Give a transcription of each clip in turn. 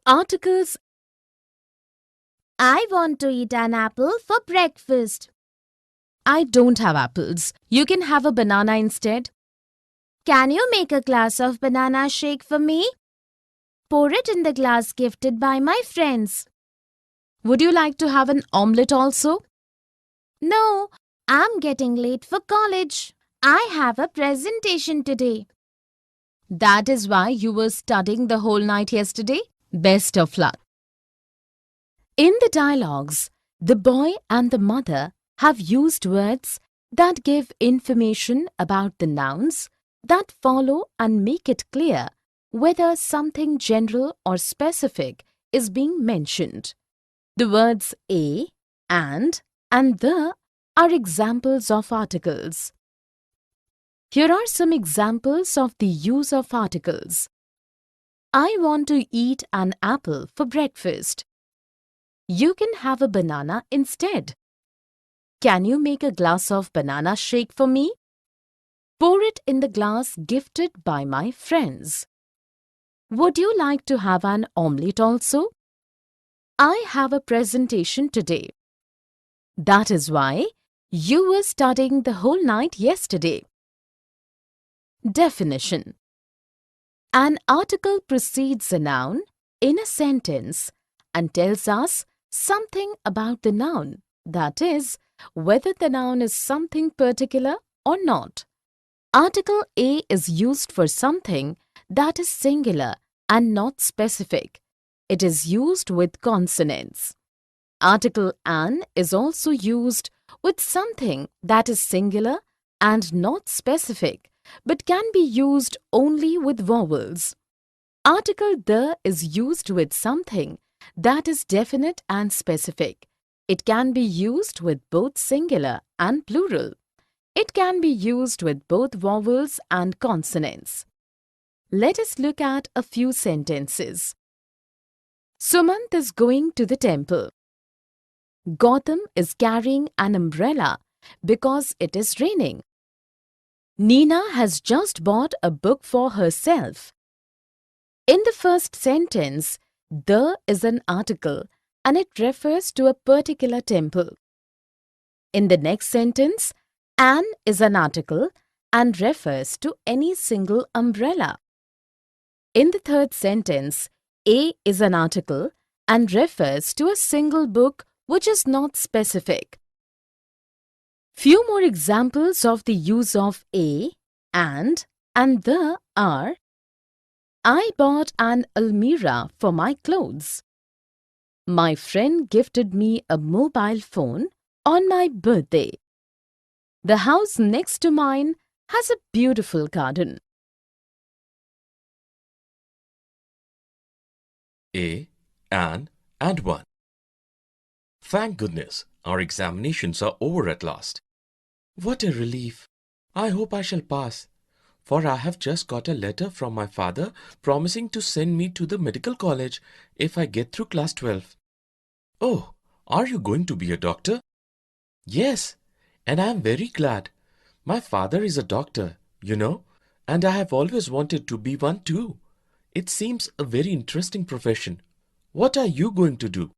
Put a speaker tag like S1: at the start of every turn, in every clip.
S1: Articles. I want to eat an apple for breakfast. I don't have apples. You can have a banana instead. Can you make a glass of banana shake for me? Pour it in the glass gifted by my friends. Would you like to have an omelette also? No, I'm getting late for college. I have a presentation today. That is why you were studying the whole night yesterday? Best of luck. In the dialogues, the boy and the mother have used words that give information about the nouns that follow and make it clear whether something general or specific is being mentioned. The words a, and the are examples of articles. Here are some examples of the use of articles. I want to eat an apple for breakfast. You can have a banana instead. Can you make a glass of banana shake for me? Pour it in the glass gifted by my friends. Would you like to have an omelette also? I have a presentation today. That is why you were studying the whole night yesterday. Definition. An article precedes a noun in a sentence and tells us something about the noun, that is, whether the noun is something particular or not. Article A is used for something that is singular and not specific. It is used with consonants. Article an is also used with something that is singular and not specific, but can be used only with vowels. Article the is used with something that is definite and specific. It can be used with both singular and plural. It can be used with both vowels and consonants. Let us look at a few sentences. Sumant is going to the temple. Gautam is carrying an umbrella because it is raining. Nina has just bought a book for herself. In the first sentence, the is an article and it refers to a particular temple. In the next sentence, an is an article and refers to any single umbrella. In the third sentence, a is an article and refers to a single book which is not specific. Few more examples of the use of a, and the are: I bought an almirah for my clothes. My friend gifted me a mobile phone on my birthday. The house next to mine has a beautiful garden.
S2: A, an, and one. Thank goodness, our examinations are over at last. What a relief! I hope I shall pass, for I have just got a letter from my father promising to send me to the medical college if I get through class 12. Oh, are you going to be a doctor? Yes, and I am very glad. My father is a doctor, you know, and I have always wanted to be one too. It seems a very interesting profession. What are you going to do?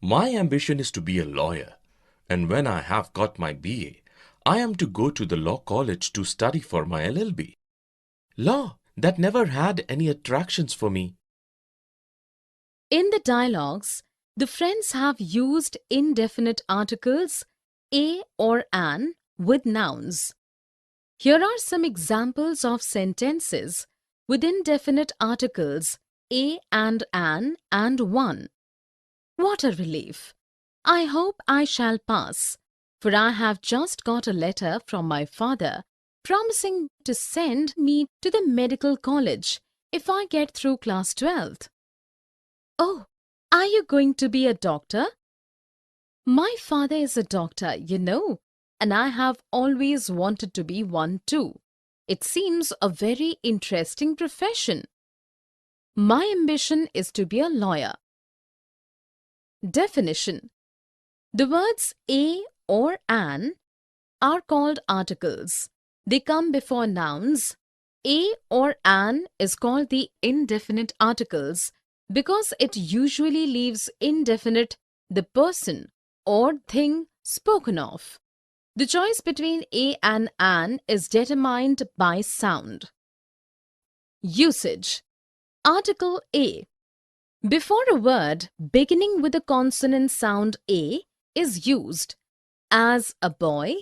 S2: My ambition is to be a lawyer, and when I have got my BA, I am to go to the law college to study for my LLB. Law, that never had any attractions for me.
S1: In the dialogues, the friends have used indefinite articles a or an with nouns. Here are some examples of sentences with indefinite articles a and an and one. What a relief! I hope I shall pass, for I have just got a letter from my father promising to send me to the medical college if I get through class 12th. Oh, are you going to be a doctor? My father is a doctor, you know, and I have always wanted to be one too. It seems a very interesting profession. My ambition is to be a lawyer. Definition. The words a or an are called articles. They come before nouns. A or an is called the indefinite articles because it usually leaves indefinite the person or thing spoken of. The choice between a and an is determined by sound. Usage. Article A. Before a word beginning with the consonant sound A is used as a boy,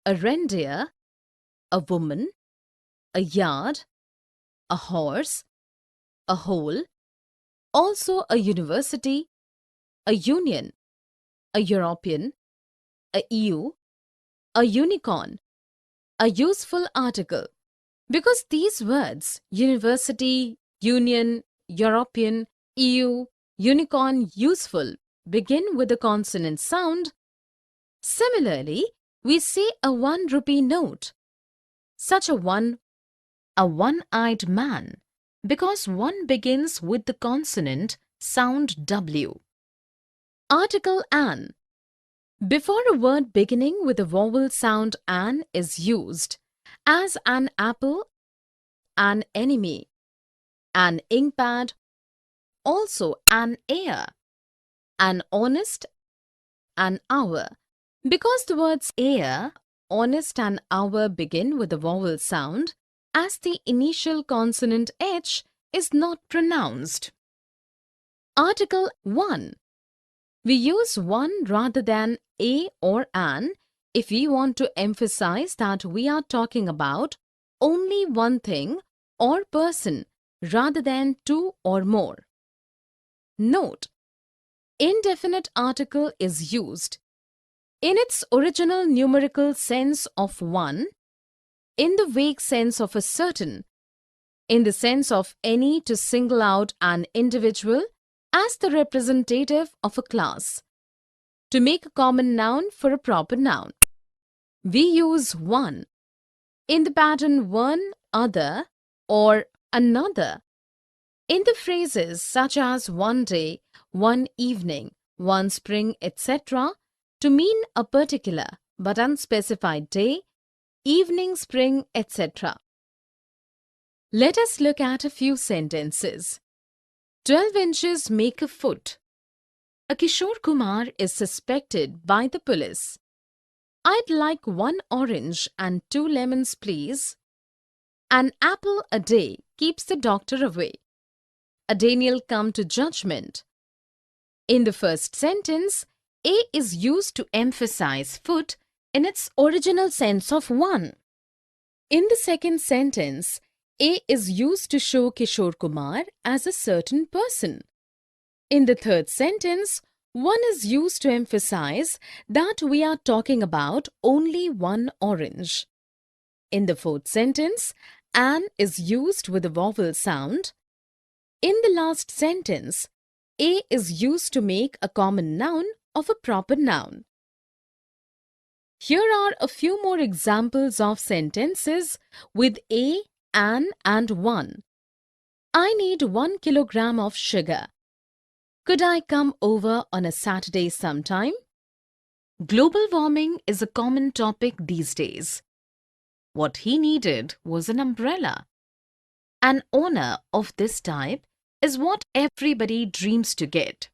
S1: a reindeer, a woman, a yard, a horse, a hole, also a university, a union, a European, a EU, a unicorn, a useful article. Because these words, university, union, European, EU, unicorn, useful, begin with a consonant sound, similarly, we say a 1 rupee note. Such a one-eyed man, because one begins with the consonant sound W. Article an. Before a word beginning with a vowel sound an is used as an apple, an enemy, an inkpad, also an heir, an honest, an hour. Because the words heir, honest and hour begin with a vowel sound, as the initial consonant H is not pronounced. Article 1. We use one rather than a or an if we want to emphasize that we are talking about only one thing or person rather than two or more. Note: indefinite article is used in its original numerical sense of one, in the vague sense of a certain, in the sense of any to single out an individual as the representative of a class, to make a common noun for a proper noun. We use one in the pattern one, other, or another. In the phrases such as one day, one evening, one spring, etc., to mean a particular but unspecified day, evening, spring, etc. Let us look at a few sentences. 12 inches make a foot. A Kishore Kumar is suspected by the police. I'd like 1 orange and 2 lemons, please. An apple a day keeps the doctor away. A Daniel come to judgment. In the first sentence, a is used to emphasize foot in its original sense of one. In the second sentence, a is used to show Kishore Kumar as a certain person. In the third sentence, one is used to emphasize that we are talking about only one orange. In the fourth sentence, an is used with a vowel sound. In the last sentence, a is used to make a common noun of a proper noun. Here are a few more examples of sentences with a, an, and one. I need 1 kilogram of sugar. Could I come over on a Saturday sometime? Global warming is a common topic these days. What he needed was an umbrella. An honor of this type is what everybody dreams to get.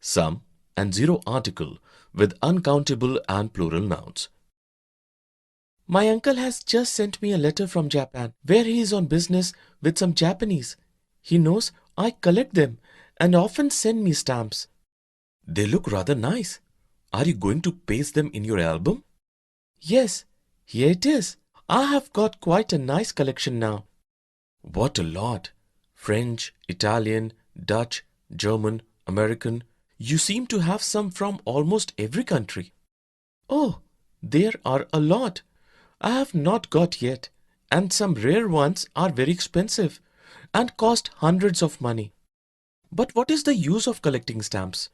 S2: Some and zero article with uncountable and plural nouns. My uncle has just sent me a letter from Japan where he is on business with some Japanese. He knows I collect them and often send me stamps. They look rather nice. Are you going to paste them in your album? Yes, here it is. I have got quite a nice collection now. What a lot! French, Italian, Dutch, German, American. You seem to have some from almost every country. Oh, there are a lot. I have not got yet, and some rare ones are very expensive and cost hundreds of money. But what is the use of collecting stamps?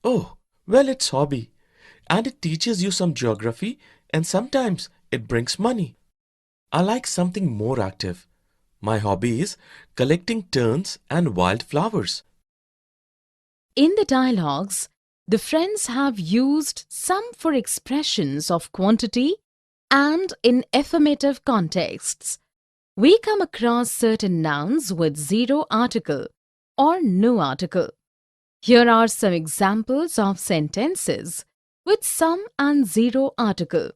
S2: Oh, well, it's hobby, and it teaches you some geography, and sometimes it brings money. I like something more active. My hobby is collecting terns and wildflowers.
S1: In the dialogues, the friends have used some for expressions of quantity and in affirmative contexts. we come across certain nouns with zero article or no article. Here are some examples of sentences with some and zero article.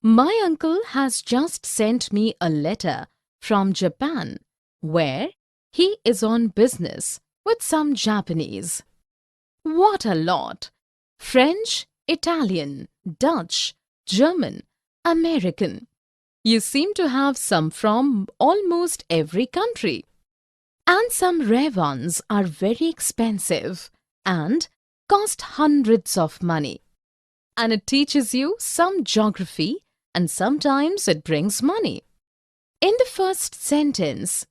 S1: My uncle has just sent me a letter from Japan where he is on business with some Japanese. What a lot! French, Italian, Dutch, German, American. You seem to have some from almost every country. And some rare ones are very expensive and cost hundreds of money. And it teaches you some geography and sometimes it brings money. In the first sentence,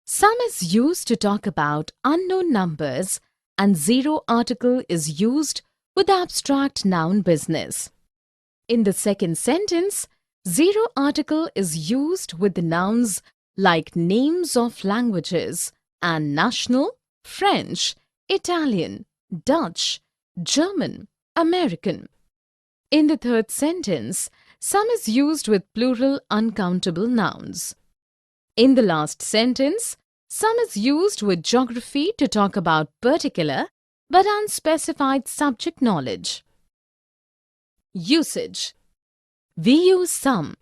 S1: some is used to talk about unknown numbers and zero article is used with abstract noun business. In the second sentence, zero article is used with the nouns like names of languages and national, French, Italian, Dutch, German, American. In the third sentence, some is used with plural uncountable nouns. In the last sentence, some is used with geography to talk about particular but unspecified subject knowledge. Usage. We use some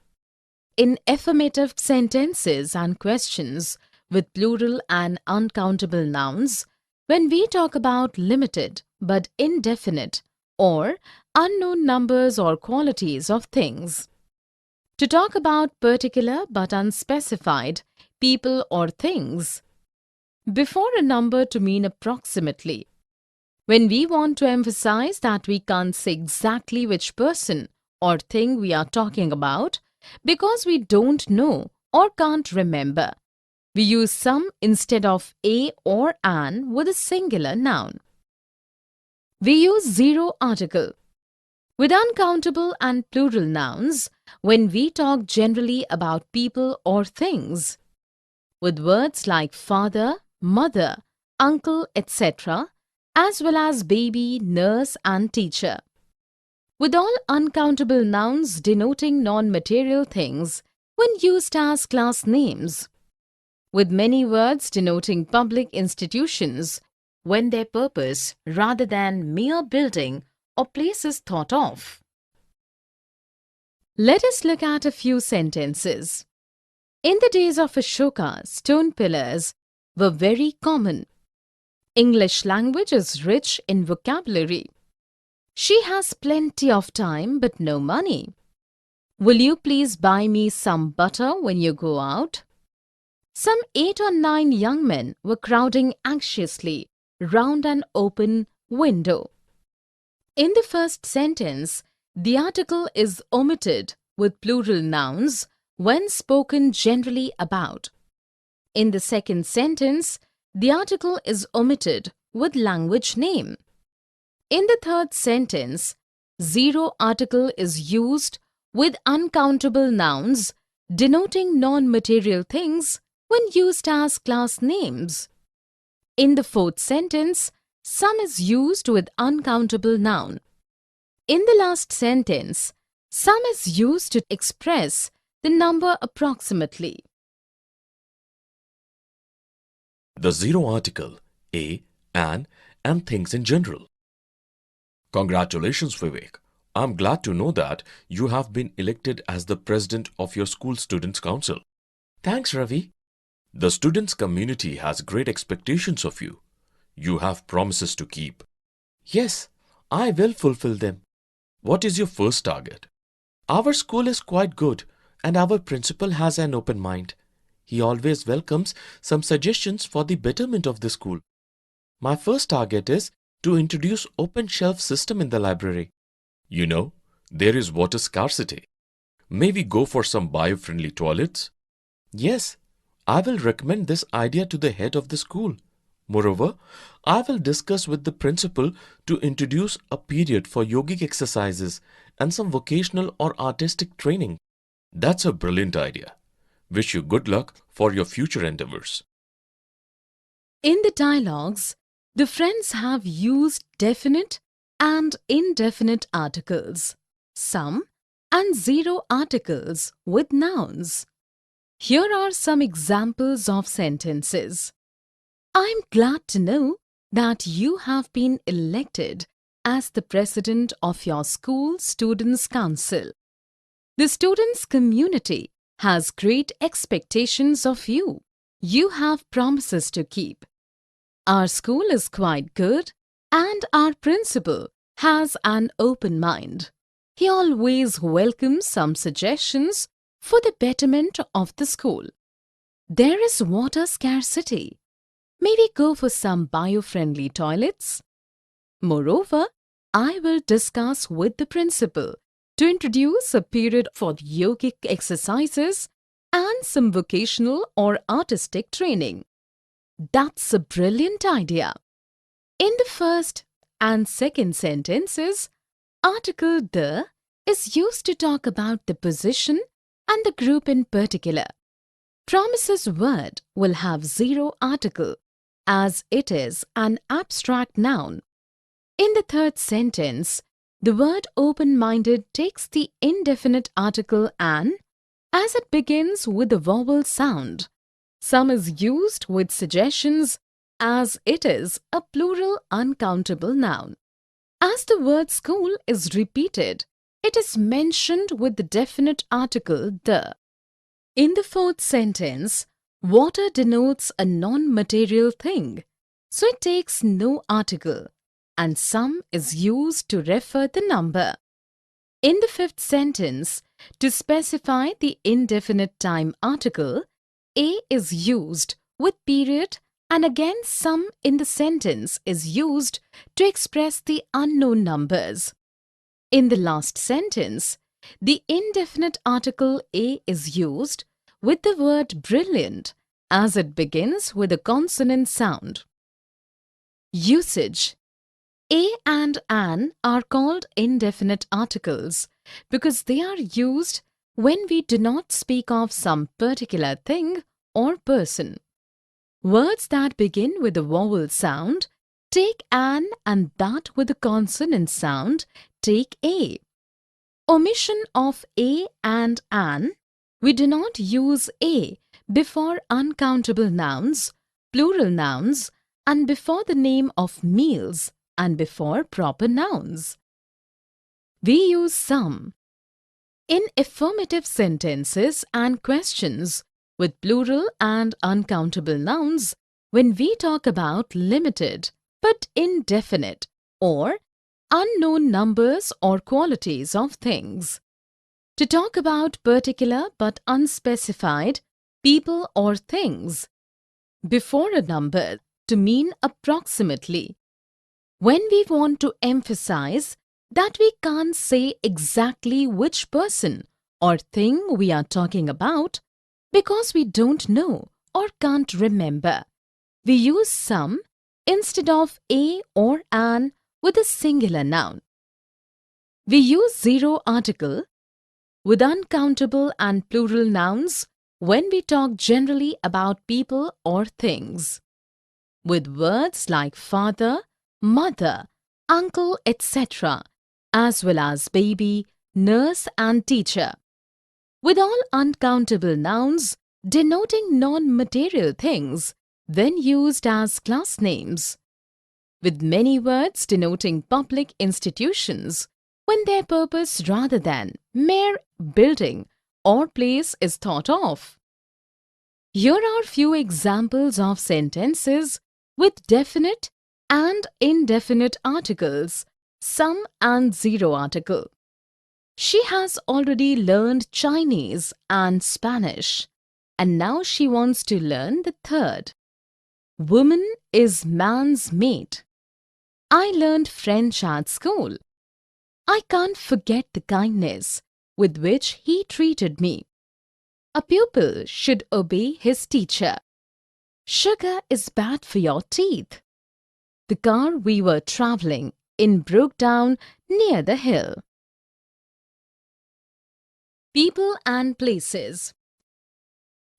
S1: in affirmative sentences and questions with plural and uncountable nouns when we talk about limited but indefinite or unknown numbers or qualities of things. To talk about particular but unspecified people or things. Before a number to mean approximately. When we want to emphasize that we can't say exactly which person or thing we are talking about because we don't know or can't remember, we use some instead of a or an with a singular noun. We use zero article with uncountable and plural nouns when we talk generally about people or things. With words like father, mother, uncle, etc., as well as baby, nurse and teacher. With all uncountable nouns denoting non-material things when used as class names. With many words denoting public institutions when their purpose rather than mere building or places thought of. Let us look at a few sentences. In the days of Ashoka, stone pillars were very common. English language is rich in vocabulary. She has plenty of time but no money. Will you please buy me some butter when you go out? Some 8 or 9 young men were crowding anxiously round an open window. In the first sentence, the article is omitted with plural nouns when spoken generally about. In the second sentence, the article is omitted with language name. In the third sentence, zero article is used with uncountable nouns denoting non-material things when used as class names. In the fourth sentence, some is used with uncountable noun. In the last sentence, some is used to express the number approximately.
S2: The zero article, a, an, and things in general. Congratulations, Vivek. I'm glad to know that you have been elected as the president of your school students' council. Thanks, Ravi. The students' community has great expectations of you. You have promises to keep. Yes, I will fulfill them. What is your first target? Our school is quite good and our principal has an open mind. He always welcomes some suggestions for the betterment of the school. My first target is to introduce open shelf system in the library. You know, there is water scarcity. May we go for some bio-friendly toilets? Yes, I will recommend this idea to the head of the school. Moreover, I will discuss with the principal to introduce a period for yogic exercises and some vocational or artistic training. That's a brilliant idea. Wish you good luck for your future endeavors.
S1: In the dialogues, the friends have used definite and indefinite articles, some and zero articles with nouns. Here are some examples of sentences. I'm glad to know that you have been elected as the president of your school students' council. The students' community has great expectations of you. You have promises to keep. Our school is quite good and our principal has an open mind. He always welcomes some suggestions for the betterment of the school. There is water scarcity. May we go for some bio-friendly toilets? Moreover, I will discuss with the principal to introduce a period for yogic exercises and some vocational or artistic training. That's a brilliant idea. In the first and second sentences, article the is used to talk about the position and the group in particular. Promises word will have zero article as it is an abstract noun. In the third sentence, the word open-minded takes the indefinite article an as it begins with a vowel sound. Some is used with suggestions as it is a plural uncountable noun. As the word school is repeated, it is mentioned with the definite article the. In the fourth sentence, water denotes a non-material thing, so it takes no article, and some is used to refer the number. In the fifth sentence, to specify the indefinite time article, a is used with period and again some in the sentence is used to express the unknown numbers. In the last sentence, the indefinite article a is used with the word brilliant as it begins with a consonant sound. Usage. A and an are called indefinite articles because they are used when we do not speak of some particular thing or person. Words that begin with a vowel sound take an and that with a consonant sound take a. Omission of a and an. We do not use a before uncountable nouns, plural nouns, and before the name of meals and before proper nouns. We use some. In affirmative sentences and questions with plural and uncountable nouns, when we talk about limited but indefinite or unknown numbers or qualities of things. To talk about particular but unspecified people or things. Before a number to mean approximately. When we want to emphasize that we can't say exactly which person or thing we are talking about because we don't know or can't remember, we use some instead of a or an with a singular noun. We use zero article with uncountable and plural nouns when we talk generally about people or things. With words like father, mother, uncle, etc., as well as baby, nurse and teacher. With all uncountable nouns denoting non-material things, then used as class names. With many words denoting public institutions, when their purpose rather than mere building or place is thought of. Here are few examples of sentences with definite and indefinite articles, some and zero article. She has already learned Chinese and Spanish, and now she wants to learn the third. Woman is man's mate. I learned French at school. I can't forget the kindness with which he treated me. A pupil should obey his teacher. Sugar is bad for your teeth. The car we were traveling in broke down near the hill. People and places.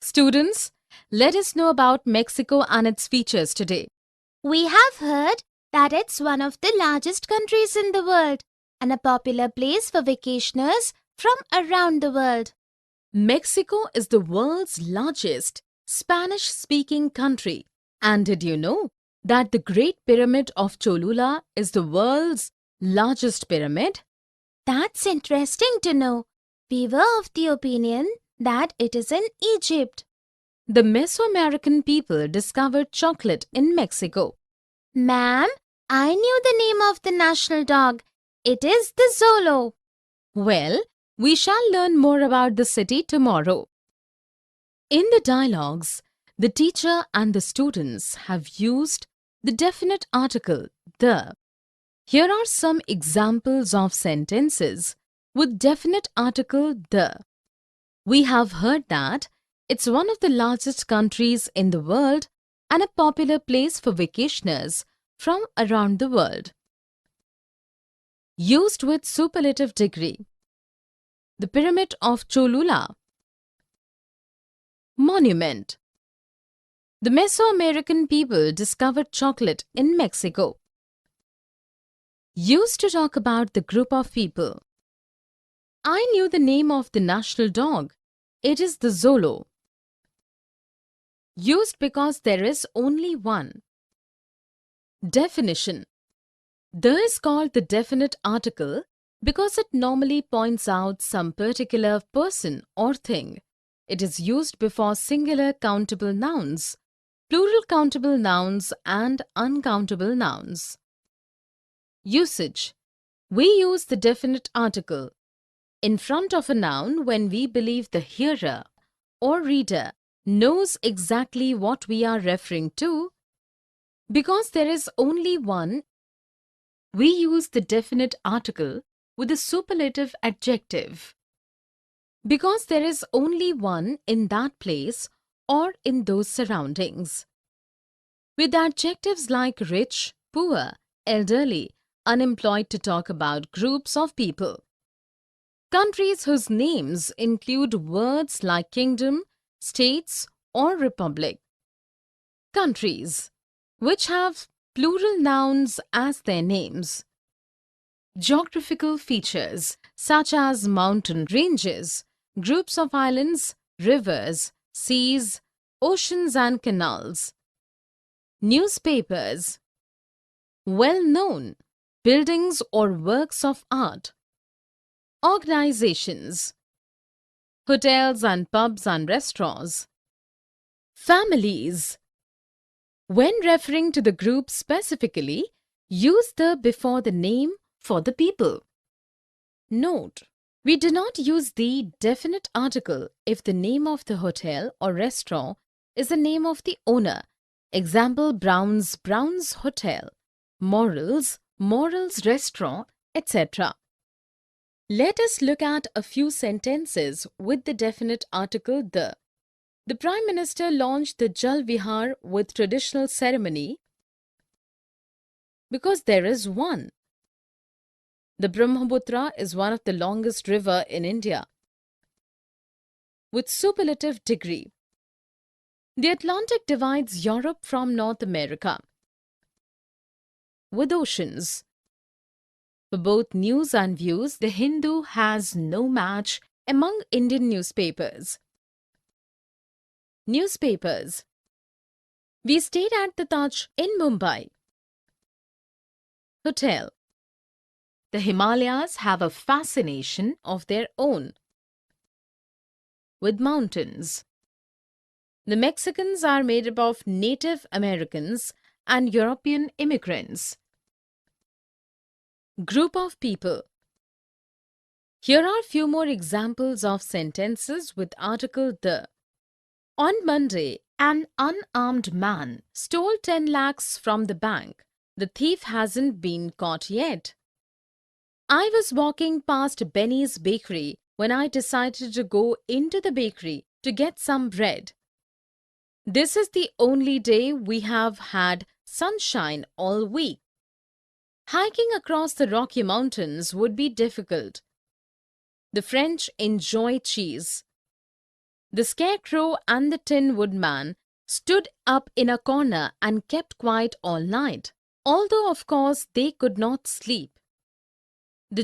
S1: Students, let us know about Mexico and its features today.
S3: We have heard that it's one of the largest countries in the world and a popular place for vacationers from around the world.
S1: Mexico is the world's largest Spanish-speaking country. And did you know that the Great Pyramid of Cholula is the world's largest pyramid?
S3: That's interesting to know. We were of the opinion that it is in Egypt.
S1: The Mesoamerican people discovered chocolate in Mexico.
S3: Ma'am, I knew the name of the national dog. It is the Zolo.
S1: Well, we shall learn more about the city tomorrow. In the dialogues, the teacher and the students have used the definite article, the. Here are some examples of sentences with definite article, the. We have heard that it's one of the largest countries in the world and a popular place for vacationers from around the world. Used with superlative degree. The Pyramid of Cholula. Monument. The Mesoamerican people discovered chocolate in Mexico. Used to talk about the group of people. I knew the name of the national dog. It is the Zolo. Used because there is only one. Definition. The is called the definite article because it normally points out some particular person or thing. It is used before singular countable nouns, plural countable nouns and uncountable nouns. Usage. We use the definite article in front of a noun when we believe the hearer or reader knows exactly what we are referring to. Because there is only one, we use the definite article with a superlative adjective. Because there is only one in that place or in those surroundings. With adjectives like rich, poor, elderly, unemployed to talk about groups of people. Countries whose names include words like kingdom, states, or republic. Countries which have plural nouns as their names. Geographical features such as mountain ranges, groups of islands, rivers, seas, oceans and canals. Newspapers. Well-known buildings or works of art. Organizations. Hotels and pubs and restaurants. Families. When referring to the group specifically, use the before the name for the people. Note: we do not use the definite article if the name of the hotel or restaurant is the name of the owner. Example: Brown's Hotel, Morals Restaurant, etc. Let us look at a few sentences with the definite article the. The Prime Minister launched the Jal Vihar with traditional ceremony because there is one. The Brahmaputra is one of the longest river in India. With superlative degree. The Atlantic divides Europe from North America. With oceans. For both news and views, the Hindu has no match among Indian newspapers. Newspapers. We stayed at the Taj in Mumbai. Hotel. The Himalayas have a fascination of their own. With mountains. The Mexicans are made up of Native Americans and European immigrants. Group of people. Here are few more examples of sentences with article the. On Monday, an unarmed man stole 10 lakhs from the bank. The thief hasn't been caught yet. I was walking past Benny's bakery when I decided to go into the bakery to get some bread. This is the only day we have had sunshine all week. Hiking across the Rocky Mountains would be difficult. The French enjoy cheese. The Scarecrow and the Tin Woodman stood up in a corner and kept quiet all night, although of course they could not sleep. The